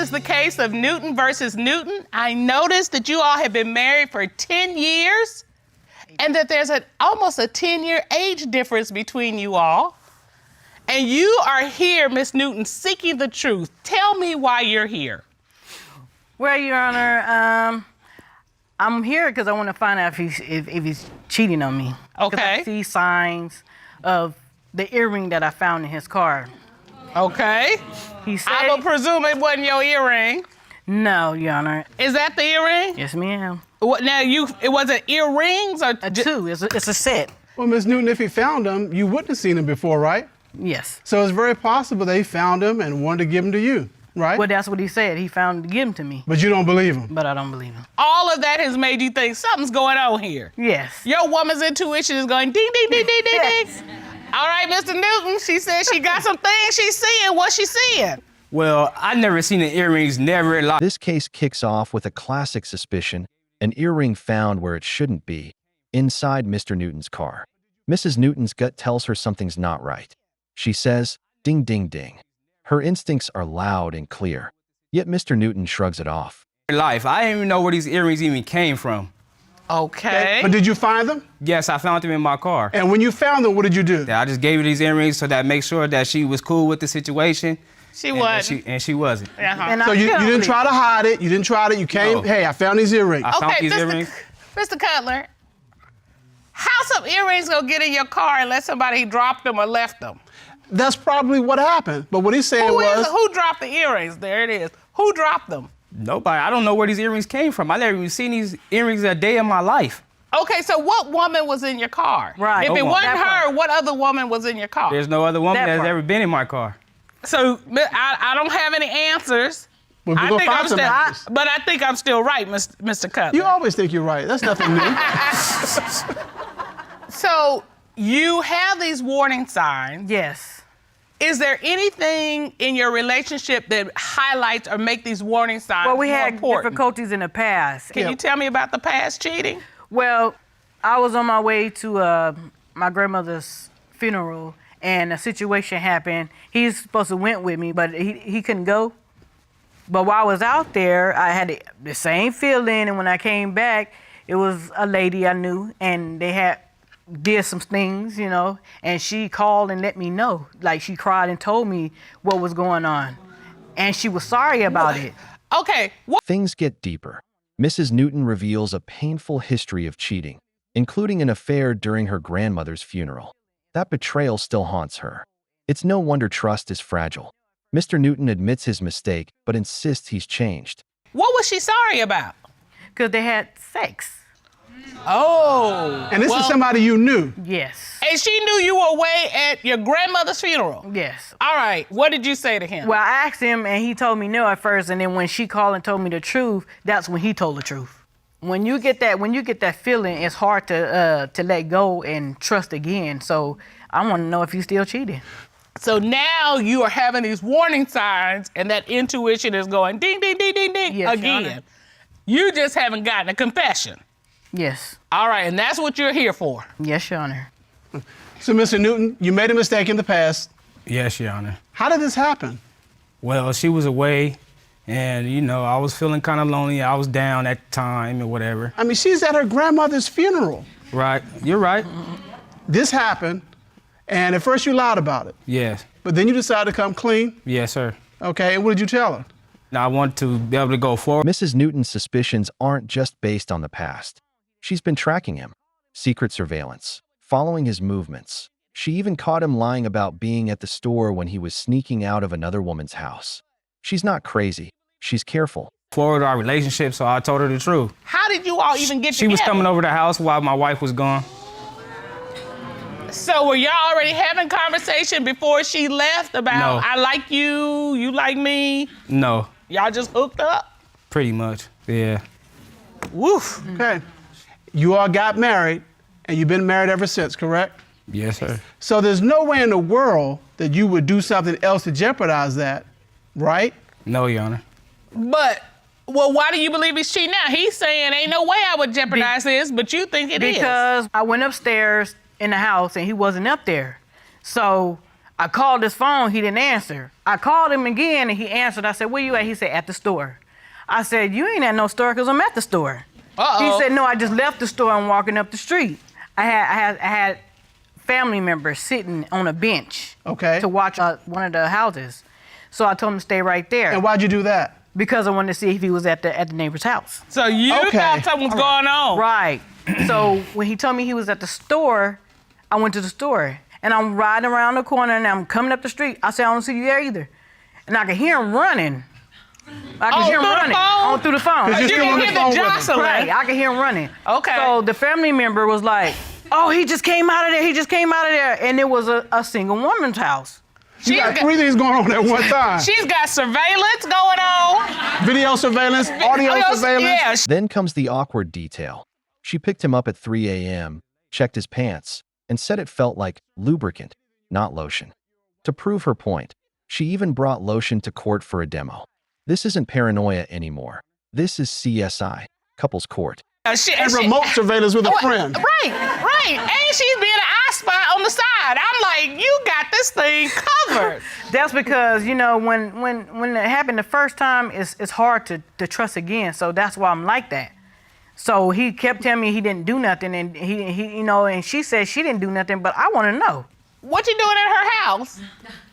This is the case of Newton versus Newton. I noticed that you all have been married for 10 years and that there's almost a 10-year age difference between you all. And you are here, Miss Newton, seeking the truth. Tell me why you're here. Well, Your Honor, I'm here because I want to find out if he's cheating on me. Okay. I see signs of the earring that I found in his car. Okay. He said, I will presume it wasn't your earring. No, Your Honor. Is that the earring? Yes, ma'am. What, now, it wasn't earrings or? Two. It's a set. Well, Miss Newton, if he found them, you wouldn't have seen them before, right? Yes. So it's very possible they found them and wanted to give them to you, right? Well, that's what he said. He found to give them to me. But you don't believe him. But I don't believe him. All of that has made you think something's going on here. Yes. Your woman's intuition is going ding, ding, ding, ding, ding, Yes. ding. All right, Mr. Newton, she said she got some things she's seeing. What's she seeing? Well, I never seen the earrings, never in life. This case kicks off with a classic suspicion, an earring found where it shouldn't be, inside Mr. Newton's car. Mrs. Newton's gut tells her something's not right. She says, ding, ding, ding. Her instincts are loud and clear, yet Mr. Newton shrugs it off. Life. I didn't even know where these earrings even came from. Okay. But did you find them? Yes, I found them in my car. And when you found them, what did you do? I just gave her these earrings so that make sure that she was cool with the situation. She wasn't. And she wasn't. And So I you still didn't believe try to hide it. You didn't try to. You came, No. hey, I found these earrings. I found Okay, these earrings. Mr. Cutler, how some earrings gonna get in your car unless somebody dropped them or left them? That's probably what happened. But what he's saying was... Who dropped the earrings? There it is. Who dropped them? Nobody. I don't know where these earrings came from. I never even seen these earrings a day in my life. Okay, so what woman was in your car? Right. If it No wasn't That her, part. what other woman was in your car? There's no other woman That that's part. ever been in my car. So I don't have any answers. Well, we're I gonna think find I'm some still, answers. but I think I'm still right, Mr. Cutler. You always think you're right. That's nothing new. So you have these warning signs. Yes. Is there anything in your relationship that highlights or make these warning signs Well, we more had important? difficulties in the past. Can you tell me about the past cheating? Well, I was on my way to my grandmother's funeral, and a situation happened. He's supposed to went with me, but he couldn't go. But while I was out there, I had the same feeling, and when I came back, it was a lady I knew, and they did some things, you know, and she called and let me know. Like, she cried and told me what was going on, and she was sorry about it. Okay, what? Things get deeper. Mrs. Newton reveals a painful history of cheating, including an affair during her grandmother's funeral. That betrayal still haunts her. It's no wonder trust is fragile. Mr. Newton admits his mistake, but insists he's changed. What was she sorry about? Because they had sex. Oh. And this is somebody you knew. Yes. And she knew you were away at your grandmother's funeral? Yes. All right, what did you say to him? Well, I asked him, and he told me no at first, and then when she called and told me the truth, that's when he told the truth. When you get that feeling, it's hard to let go and trust again. So I want to know if you still cheating. So now you are having these warning signs, and that intuition is going ding, ding, ding, ding, ding Yes, Your again. Honor. You just haven't gotten a confession. Yes. All right, and that's what you're here for. Yes, Your Honor. So, Mr. Newton, you made a mistake in the past. Yes, Your Honor. How did this happen? Well, she was away, and, you know, I was feeling kind of lonely. I was down at the time or whatever. I mean, she's at her grandmother's funeral. Right. You're right. This happened, and at first you lied about it. Yes. But then you decided to come clean. Yes, sir. Okay, and what did you tell her? Now, I want to be able to go forward. Mrs. Newton's suspicions aren't just based on the past. She's been tracking him, secret surveillance, following his movements. She even caught him lying about being at the store when he was sneaking out of another woman's house. She's not crazy. She's careful. Forward our relationship, so I told her the truth. How did you all even get She together? was coming over the house while my wife was gone. So were y'all already having conversation before she left about No. I like you, you like me? No, Y'all just hooked up? pretty much, yeah. Woof. Okay. You all got married, and you've been married ever since, correct? Yes, sir. So there's no way in the world that you would do something else to jeopardize that, right? No, Your Honor. But, well, why do you believe he's cheating now? He's saying ain't no way I would jeopardize this, but you think it is. Because I went upstairs in the house and he wasn't up there. So I called his phone, he didn't answer. I called him again and he answered. I said, where you at? He said, at the store. I said, you ain't at no store because I'm at the store. Uh-oh. He said, no, I just left the store and walking up the street. I had family members sitting on a bench to watch one of the houses. So I told him to stay right there. And why'd you do that? Because I wanted to see if he was at the neighbor's house. So you thought something was going on. Right. So when he told me he was at the store, I went to the store. And I'm riding around the corner and I'm coming up the street. I said, I don't see you there either. And I could hear him running. I could hear him running on through the phone. You can hear the jostling. Right, I could hear him running. Okay. So the family member was like, oh, he just came out of there. He just came out of there. And it was a single woman's house. You got 3 things going on at one time. She's got surveillance going on. Video surveillance, audio surveillance. Yeah. Then comes the awkward detail. She picked him up at 3 a.m., checked his pants, and said it felt like lubricant, not lotion. To prove her point, she even brought lotion to court for a demo. This isn't paranoia anymore. This is CSI, couples court. And remote surveillance with a friend. Right. And she's being an eye spy on the side. I'm like, you got this thing covered. That's because, you know, when it happened the first time, it's hard to trust again. So that's why I'm like that. So he kept telling me he didn't do nothing, and he you know, and she said she didn't do nothing, but I want to know. What you doing at her house?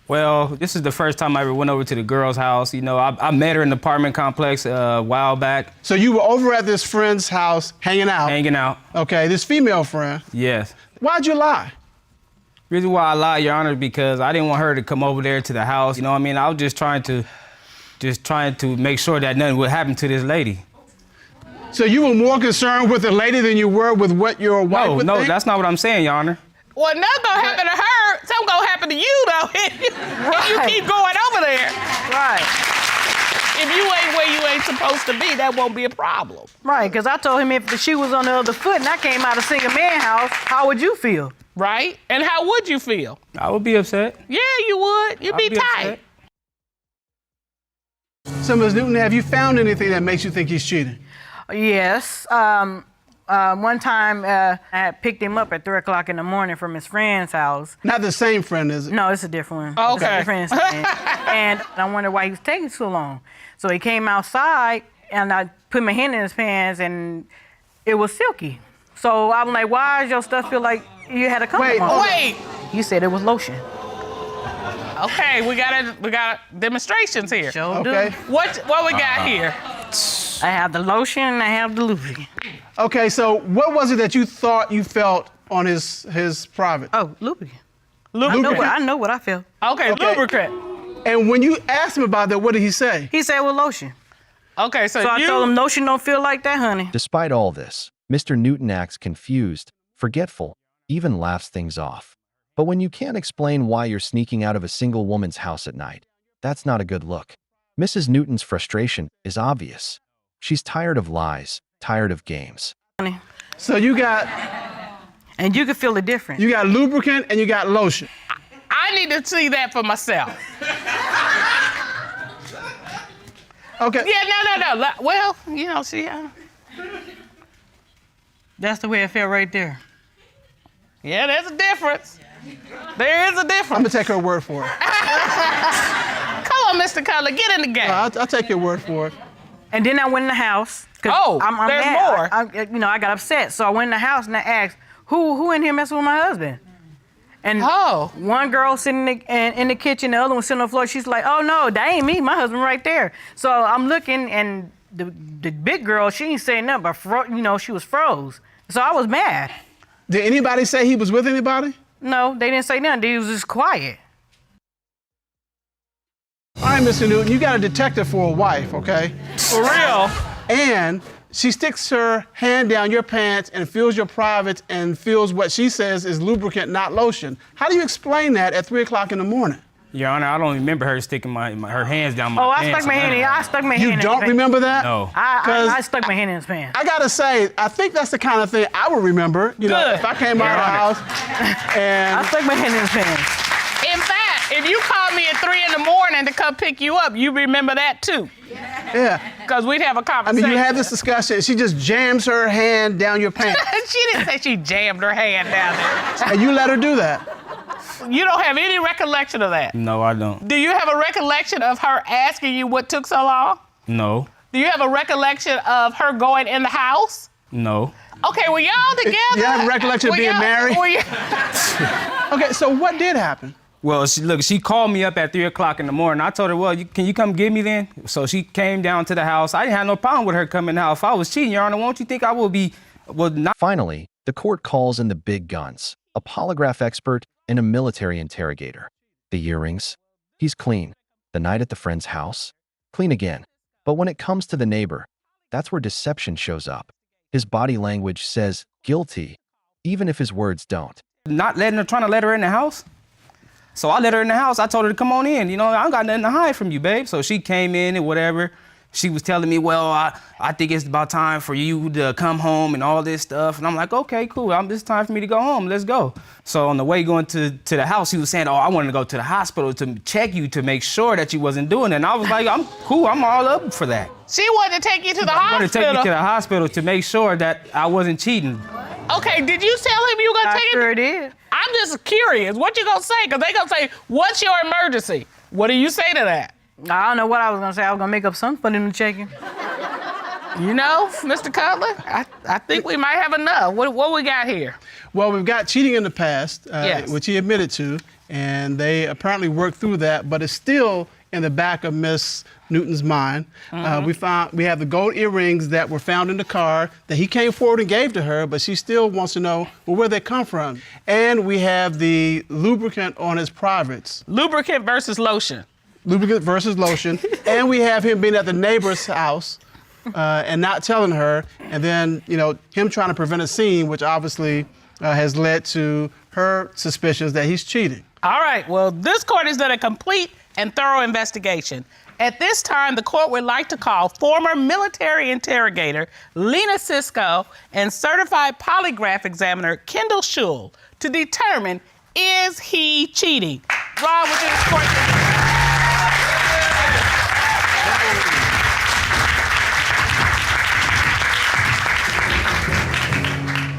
Well, this is the first time I ever went over to the girl's house. You know, I met her in the apartment complex a while back. So you were over at this friend's house hanging out. Hanging out. Okay, this female friend. Yes. Why'd you lie? Reason why I lied, Your Honor, because I didn't want her to come over there to the house. You know what I mean? I was just trying to make sure that nothing would happen to this lady. So you were more concerned with the lady than you were with what your wife would think? No, that's not what I'm saying, Your Honor. Well, nothing gonna happen to her. Something gonna happen to you, though. If you keep going over there. Right. If you ain't where you ain't supposed to be, that won't be a problem. Right, because I told him if the shoe was on the other foot and I came out of a single man house, how would you feel? Right? And how would you feel? I would be upset. Yeah, you would. You'd be tight. So, Ms. Newton, have you found anything that makes you think he's cheating? Yes. One time I had picked him up at 3 o'clock in the morning from his friend's house. Not the same friend, is it? No, it's a different one. Okay. Different friend. And I wondered why he was taking so long. So he came outside and I put my hand in his pants and it was silky. So I'm like, why does your stuff feel like you had a condom on? Wait. You said it was lotion. Okay, we got demonstrations here. Sure Okay. do. What we got here? I have the lotion and I have the lubricant. Okay, so what was it that you thought you felt on his private? Oh, lubricant. Lubricant. I know what I feel. Okay, lubricant. And when you asked him about that, what did he say? He said it was lotion. Okay, so I told him lotion don't feel like that, honey. Despite all this, Mr. Newton acts confused, forgetful, even laughs things off. But when you can't explain why you're sneaking out of a single woman's house at night, that's not a good look. Mrs. Newton's frustration is obvious. She's tired of lies, tired of games. Honey. So you got... And you can feel the difference. You got lubricant and you got lotion. I need to see that for myself. Okay. Yeah, no. Well, you know, see, That's the way it felt right there. yeah, there's a difference. There is a I'm difference. gonna take her word for it. Come on, Mr. Cutler, get in the game. I'll take your word for it. And then I went in the house. Oh, I'm there's mad. more. I got upset. So I went in the house and I asked, who in here messing with my husband? And one girl sitting in the kitchen, the other one sitting on the floor. She's like, oh, no, that ain't me. My husband right there. So I'm looking, and the big girl, she ain't saying nothing, but she was froze. So I was mad. Did anybody say he was with anybody? No, they didn't say nothing. They was just quiet. All right, Mr. Newton, you got a detective for a wife, okay? For real. And she sticks her hand down your pants and feels your privates and feels what she says is lubricant, not lotion. How do you explain that at 3 o'clock in the morning? Your Honor, I don't remember her sticking her hands down my pants. I stuck my hand in. I stuck my hand in You his don't pants. remember that? No. I stuck my hand in his pants. I gotta say, I think that's the kind of thing I would remember. You know, if I came out of the house and... I stuck my hand in his pants. In fact, if you called me at 3 in the morning to come pick you up, you remember that too. Yeah. Because we'd have a I conversation. mean, you had this discussion, she just jams her hand down your pants. She didn't say she jammed her hand down there. And you let her do that. You don't have any recollection of that? No, I don't. Do you have a recollection of her asking you what took so long? No. Do you have a recollection of her going in the house? No. Okay, were y'all together? You have a recollection of Were being y'all- married? were you- Okay, so what did happen? Well, she called me up at 3 o'clock in the morning. I told her, well, can you come get me then? So she came down to the house. I didn't have no problem with her coming out. If I was cheating, Your Honor, won't you think I would not? Finally, the court calls in the big guns, a polygraph expert and a military interrogator. The earrings, he's clean. The night at the friend's house, clean again. But when it comes to the neighbor, that's where deception shows up. His body language says guilty, even if his words don't. Trying to let her in the house. So I let her in the house. I told her to come on in. You know, I don't got nothing to hide from you, babe. So she came in and whatever. She was telling me, well, I think it's about time for you to come home and all this stuff. And I'm like, okay, cool. It's time for me to go home. Let's go. So on the way going to the house, he was saying, oh, I wanted to go to the hospital to check you to make sure that you wasn't doing it. And I was like, I'm cool. I'm all up for that. She wanted to take you to the I hospital. wanted to take me to the hospital to make sure that I wasn't cheating. Okay, did you tell him you were gonna I take sure it? did. I'm just curious. What you gonna say? Because they gonna say, what's your emergency? What do you say to that? I don't know what I was gonna say. I was gonna make up something for them to check in. You know, Mr. Cutler, I think we might have enough. What we got here? Well, we've got cheating in the past, Yes. which he admitted to, and they apparently worked through that, but it's still in the back of Miss Newton's mind. We have the gold earrings that were found in the car that he came forward and gave to her, but she still wants to know, well, where they come from. And we have the lubricant on his privates. Lubricant versus lotion. Lubricant versus lotion. And we have him being at the neighbor's house and not telling her, and then, him trying to prevent a scene, which obviously has led to her suspicions that he's cheating. All right, well, this court has done a complete and thorough investigation. At this time, the court would like to call former military interrogator Lena Cisco and certified polygraph examiner Kendall Schul to determine, is he cheating? Ron, would you escort them?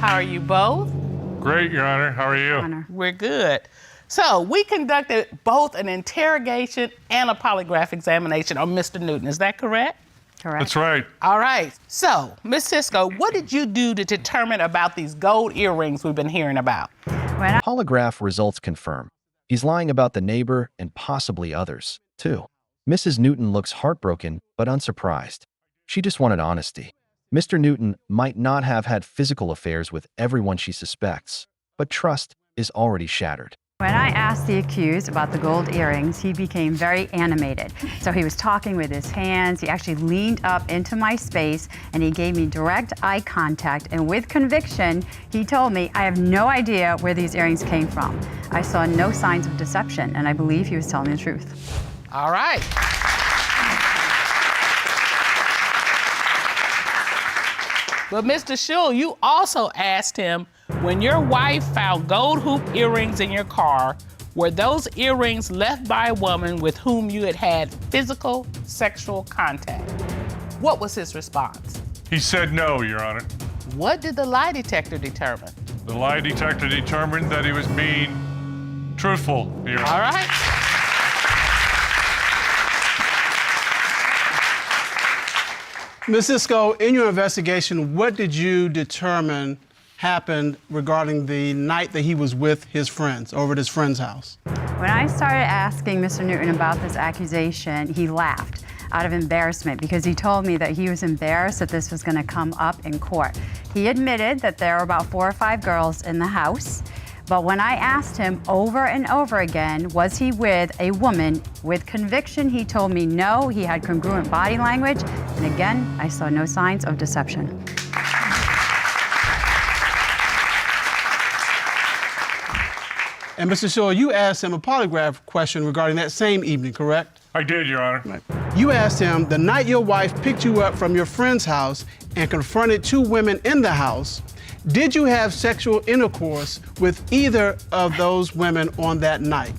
How are you both? Great, Your Honor. How are you? We're good. So we conducted both an interrogation and a polygraph examination on Mr. Newton. Is that correct? Correct. That's right. All right. So, Ms. Cisco, what did you do to determine about these gold earrings we've been hearing about? Polygraph results confirm he's lying about the neighbor and possibly others, too. Mrs. Newton looks heartbroken but unsurprised. She just wanted honesty. Mr. Newton might not have had physical affairs with everyone she suspects, but trust is already shattered. When I asked the accused about the gold earrings, he became very animated. So he was talking with his hands. He actually leaned up into my space and he gave me direct eye contact. And with conviction, he told me, I have no idea where these earrings came from. I saw no signs of deception, and I believe he was telling the truth. All right. But Mr. Schul, you also asked him, when your wife found gold hoop earrings in your car, were those earrings left by a woman with whom you had had physical sexual contact? What was his response? He said no, Your Honor. What did the lie detector determine? The lie detector determined that he was being truthful, Your Honor. All right. Ms. Cisco, in your investigation, what did you determine happened regarding the night that he was with his friends, over at his friend's house? When I started asking Mr. Newton about this accusation, he laughed out of embarrassment because he told me that he was embarrassed that this was going to come up in court. He admitted that there were about 4 or 5 girls in the house. But when I asked him over and over again, was he with a woman, with conviction, he told me no, he had congruent body language, and again, I saw no signs of deception. And Mr. Schul, you asked him a polygraph question regarding that same evening, correct? I did, Your Honor. Right. You asked him, the night your wife picked you up from your friend's house and confronted 2 women in the house, did you have sexual intercourse with either of those women on that night?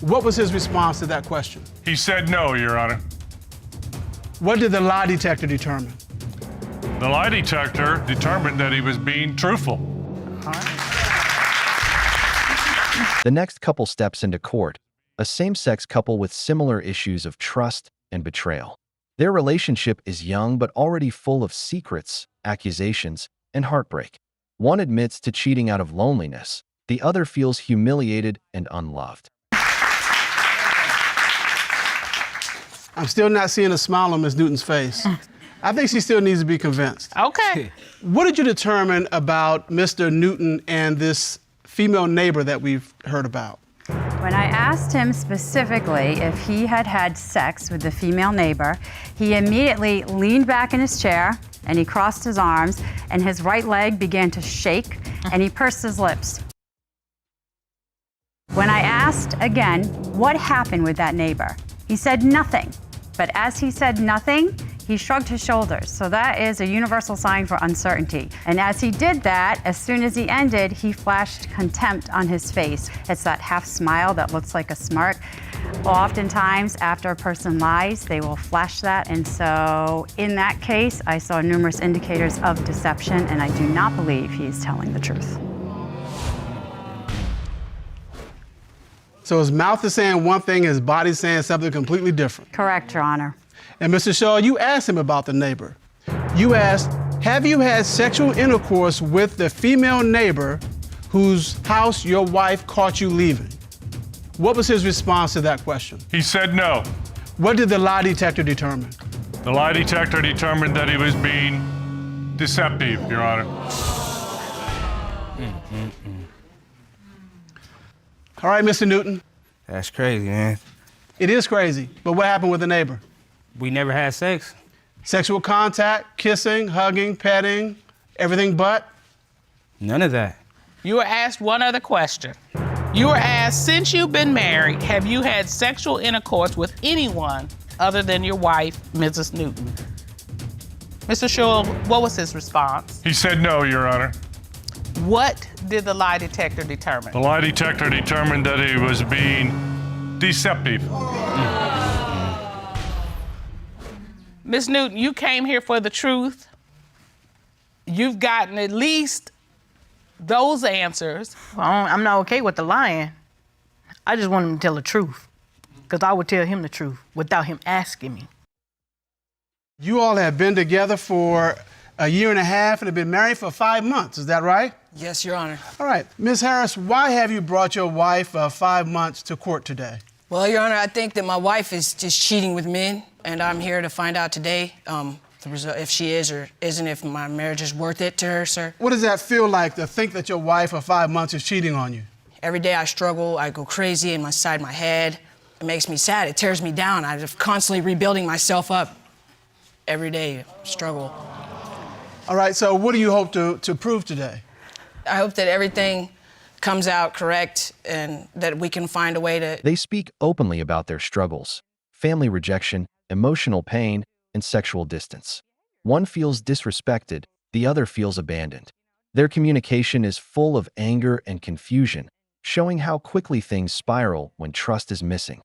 What was his response to that question? He said no, Your Honor. What did the lie detector determine? The lie detector determined that he was being truthful. The next couple steps into court, a same-sex couple with similar issues of trust and betrayal. Their relationship is young but already full of secrets, accusations, and heartbreak. One admits to cheating out of loneliness. The other feels humiliated and unloved. I'm still not seeing a smile on Ms. Newton's face. I think she still needs to be convinced. Okay. What did you determine about Mr. Newton and this female neighbor that we've heard about? When I asked him specifically if he had had sex with the female neighbor, he immediately leaned back in his chair and he crossed his arms and his right leg began to shake and he pursed his lips. When I asked again what happened with that neighbor, he said nothing. But as he said nothing, he shrugged his shoulders. So that is a universal sign for uncertainty. And as he did that, as soon as he ended, he flashed contempt on his face. It's that half smile that looks like a smirk. Oftentimes, after a person lies, they will flash that. And so in that case, I saw numerous indicators of deception, and I do not believe he's telling the truth. So his mouth is saying one thing, his body's saying something completely different. Correct, Your Honor. And Mr. Shaw, you asked him about the neighbor. You asked, have you had sexual intercourse with the female neighbor whose house your wife caught you leaving? What was his response to that question? He said no. What did the lie detector determine? The lie detector determined that he was being deceptive, Your Honor. All right, Mr. Newton. That's crazy, man. It is crazy, but what happened with the neighbor? We never had sex. Sexual contact, kissing, hugging, petting, everything but? None of that. You were asked one other question. You were asked, since you've been married, have you had sexual intercourse with anyone other than your wife, Mrs. Newton? Mr. Shaw, what was his response? He said no, Your Honor. What did the lie detector determine? The lie detector determined that he was being deceptive. Ms. Newton, you came here for the truth. You've gotten at least those answers. Well, I'm not okay with the lying. I just want him to tell the truth, because I would tell him the truth without him asking me. You all have been together for a year and a half and have been married for 5 months, is that right? Yes, Your Honor. All right, Ms. Harris, why have you brought your wife 5 months to court today? Well, Your Honor, I think that my wife is just cheating with men, and I'm here to find out today the result, if she is or isn't, if my marriage is worth it to her, sir. What does that feel like to think that your wife of 5 months is cheating on you? Every day I struggle, I go crazy inside my head. It makes me sad, it tears me down. I'm just constantly rebuilding myself up. Every day, struggle. All right, so what do you hope to prove today? I hope that everything comes out correct and that we can find a way to... They speak openly about their struggles, family rejection, emotional pain, and sexual distance. One feels disrespected, the other feels abandoned. Their communication is full of anger and confusion, showing how quickly things spiral when trust is missing.